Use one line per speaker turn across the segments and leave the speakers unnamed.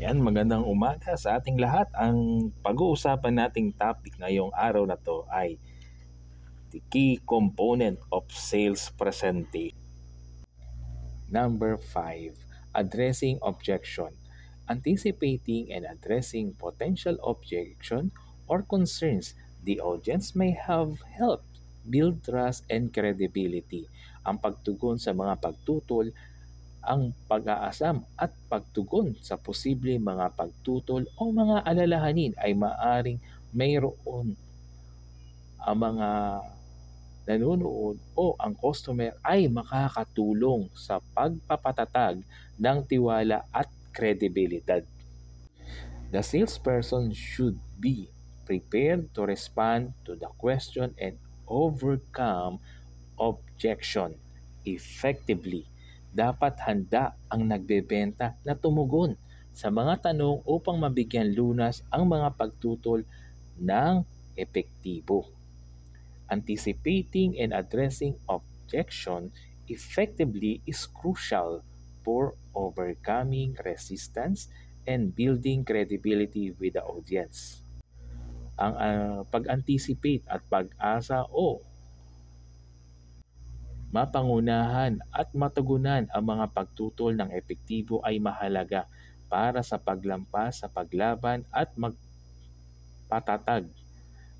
Ayan, magandang umaga sa ating lahat. Ang pag-uusapan nating topic ngayong araw na to ay the key component of sales presentation. Number 5, addressing objection. Anticipating and addressing potential objection or concerns the audience may have helped build trust and credibility. Ang pagtugon sa mga pagtutol, ang pag-aasam at pagtugon sa posible mga pagtutol o mga alalahanin ay maaring mayroon ang mga nanonood o ang customer ay makakatulong sa pagpapatatag ng tiwala at kredibilidad. The salesperson should be prepared to respond to the question and overcome objection effectively. Dapat handa ang nagbebenta na tumugon sa mga tanong upang mabigyan lunas ang mga pagtutol ng epektibo. Anticipating and addressing objection effectively is crucial for overcoming resistance and building credibility with the audience. Ang pag-anticipate at pag-asa o mapangunahan at matugunan ang mga pagtutol ng epektibo ay mahalaga para sa paglampas sa paglaban at magpatatag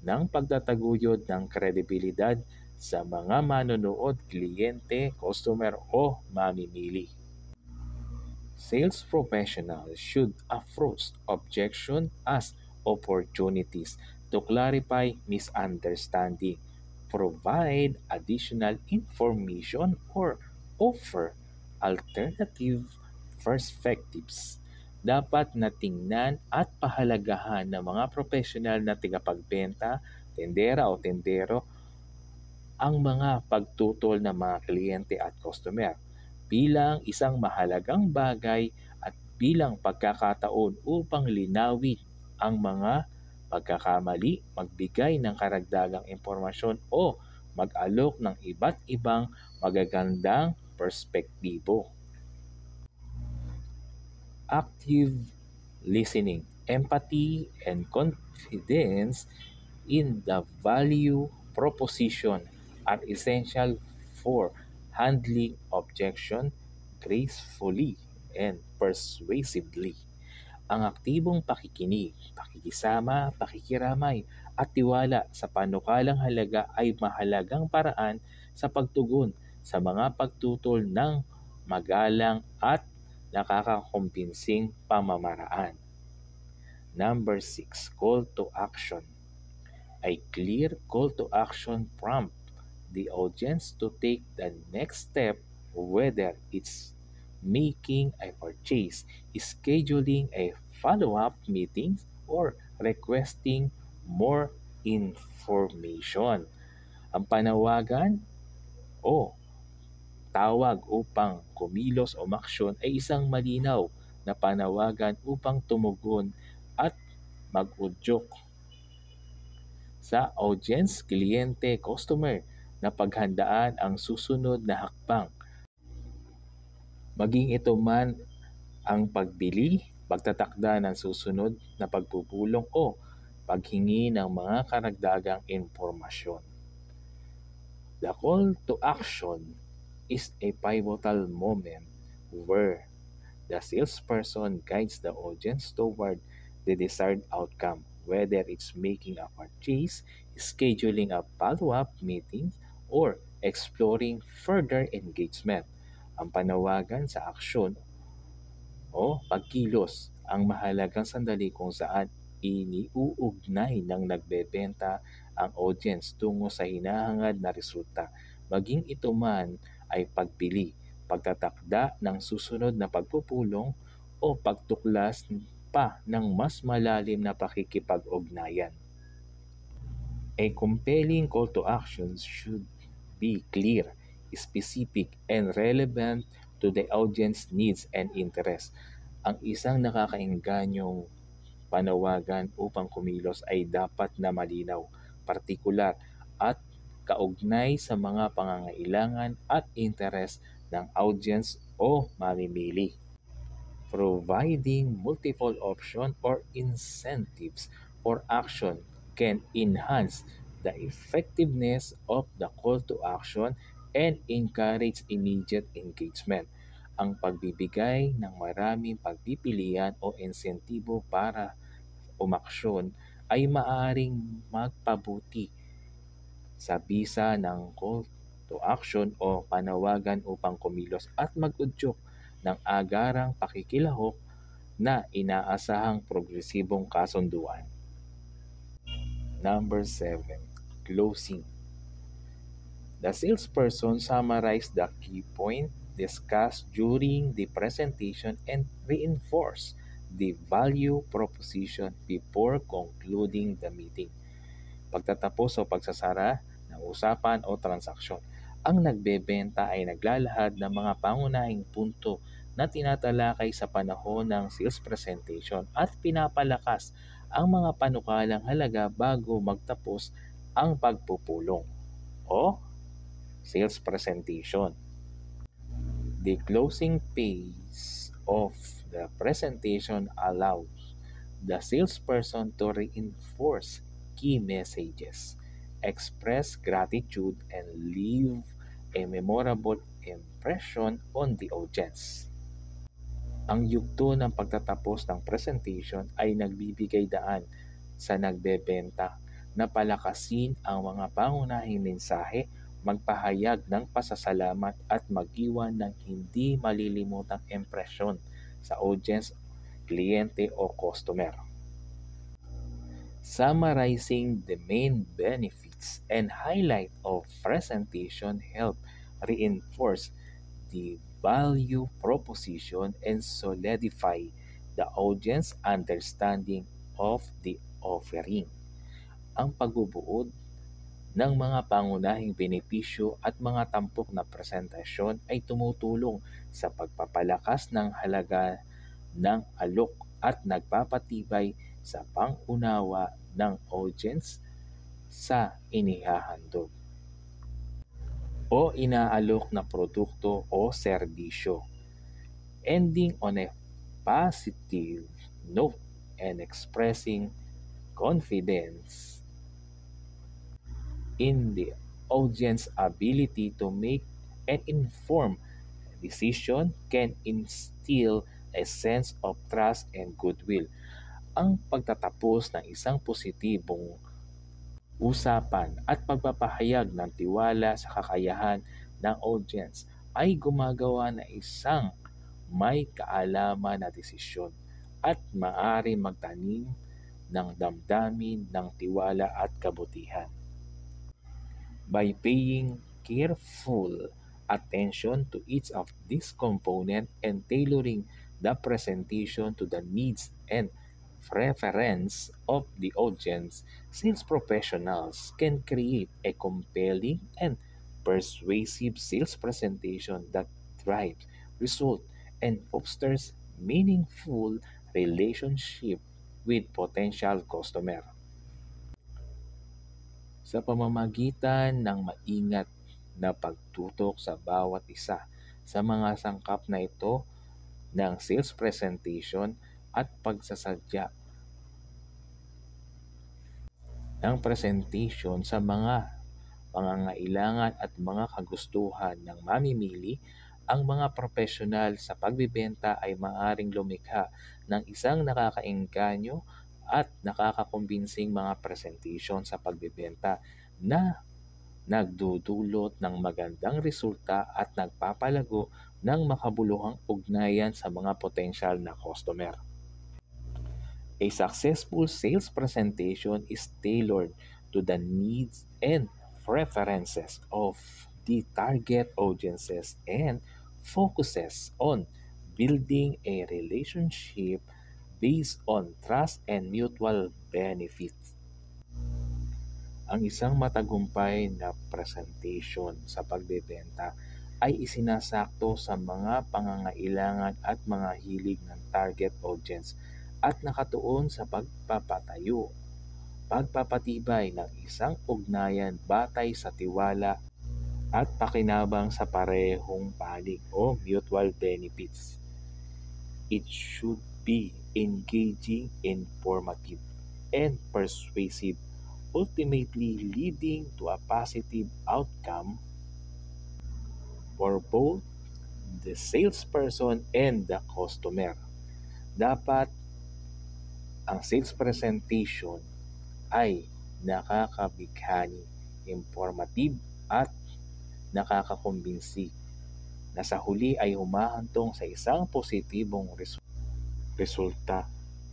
ng pagtataguyod ng kredibilidad sa mga manonood, kliyente, customer o mamimili. Sales professionals should approach objection as opportunities to clarify misunderstanding, provide additional information, or offer alternative perspectives. Dapat na tingnan at pahalagahan ng mga profesional na tagapagbenta, tendera o tendero ang mga pagtutol ng mga kliyente at customer bilang isang mahalagang bagay at bilang pagkakataon upang linawin ang mga pagkakamali, magbigay ng karagdagang impormasyon o mag-alok ng iba't ibang magagandang perspektibo. Active listening, empathy, and confidence in the value proposition are essential for handling objection gracefully and persuasively. Ang aktibong pakikinig, pakikisama, pakikiramay at tiwala sa panukalang halaga ay mahalagang paraan sa pagtugon sa mga pagtutol ng magalang at nakakakumpinsing pamamaraan. Number 6, call to action. A clear call to action prompt the audience to take the next step, whether it's making a purchase, scheduling a follow-up meeting, or requesting more information. Ang panawagan o tawag upang kumilos o maksyon ay isang malinaw na panawagan upang tumugon at mag-udyok sa audience, kliyente, customer na paghandaan ang susunod na hakbang. Maging ito man ang pagbili, pagtatakda ng susunod na pagpupulong o paghingi ng mga karagdagang impormasyon. The call to action is a pivotal moment where the salesperson guides the audience toward the desired outcome, whether it's making a purchase, scheduling a follow-up meeting, or exploring further engagement. Ang panawagan sa aksyon o pagkilos ang mahalagang sandali kung saan iniuugnay ng nagbebenta ang audience tungo sa hinahangad na resulta, maging ito man ay pagpili, pagtatakda ng susunod na pagpupulong o pagtuklas pa ng mas malalim na pakikipag-ugnayan. A compelling call to action should be clear, specific, and relevant to the audience needs and interests. Ang isang nakakaenganyong panawagan upang kumilos ay dapat na malinaw, partikular, at kaugnay sa mga pangangailangan at interes ng audience o mamimili. Providing multiple options or incentives for action can enhance the effectiveness of the call to action and encourage immediate engagement. Ang pagbibigay ng maraming pagpipilian o insentibo para umaksyon ay maaaring magpabuti sa bisa ng call to action o panawagan upang kumilos at mag-udyok ng agarang pakikilahok na inaasahang progresibong kasunduan. Number 7. Closing. The salesperson summarized the key point discussed during the presentation and reinforce the value proposition before concluding the meeting. Pagtatapos o pagsasara ng usapan o transaksyon, ang nagbebenta ay naglalahad ng mga pangunahing punto na tinatalakay sa panahon ng sales presentation at pinapalakas ang mga panukalang halaga bago magtapos ang pagpupulong o sales presentation. The closing phase of the presentation allows the salesperson to reinforce key messages, express gratitude, and leave a memorable impression on the audience. Ang yugto ng pagtatapos ng presentation ay nagbibigay daan sa nagbebenta na palakasin ang mga pangunahing mensahe, magpahayag ng pasasalamat at mag-iwan ng hindi malilimutang impresyon sa audience, kliyente o customer. Summarizing the main benefits and highlight of presentation help reinforce the value proposition and solidify the audience understanding of the offering. Ang pagbubuod ng mga pangunahing benepisyo at mga tampok na presentasyon ay tumutulong sa pagpapalakas ng halaga ng alok at nagpapatibay sa pangunawa ng audience sa inihahandog o inaalok na produkto o serbisyo. Ending on a positive note and expressing confidence in the audience ability to make an informed decision can instill a sense of trust and goodwill. Ang pagtatapos ng isang positibong usapan at pagpapahayag ng tiwala sa kakayahan ng audience ay gumagawa ng isang may kaalaman na desisyon at maaari magtanim ng damdamin ng tiwala at kabutihan. By paying careful attention to each of these components and tailoring the presentation to the needs and preference of the audience, sales professionals can create a compelling and persuasive sales presentation that drives results and fosters meaningful relationship with potential customer. Sa pamamagitan ng maingat na pagtutok sa bawat isa sa mga sangkap na ito ng sales presentation at pagsasadya ng presentation sa mga pangangailangan at mga kagustuhan ng mamimili, ang mga profesional sa pagbebenta ay maaaring lumikha ng isang nakakaengganyo at nakakakumbinsing mga presentation sa pagbebenta na nagdudulot ng magandang resulta at nagpapalago ng makabuluhang ugnayan sa mga potensyal na customer. A successful sales presentation is tailored to the needs and preferences of the target audiences and focuses on building a relationship based on trust and mutual benefit. Ang isang matagumpay na presentation sa pagbebenta ay isinasakto sa mga pangangailangan at mga hilig ng target audience at nakatuon sa pagpapatibay ng isang ugnayan batay sa tiwala at pakinabang sa parehong panig o mutual benefits. It should be engaging, informative, and persuasive, ultimately leading to a positive outcome for both the salesperson and the customer. Dapat ang sales presentation ay nakakabighani, informative at nakakakumbinsi na sa huli ay humahantong sa isang positibong resulta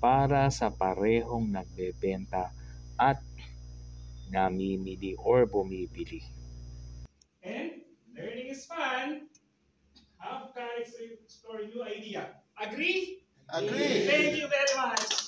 para sa parehong nagbebenta at namimili or bumibili.
And learning is fun. Have courage to explore new idea. Agree?
Agree.
Thank you very much.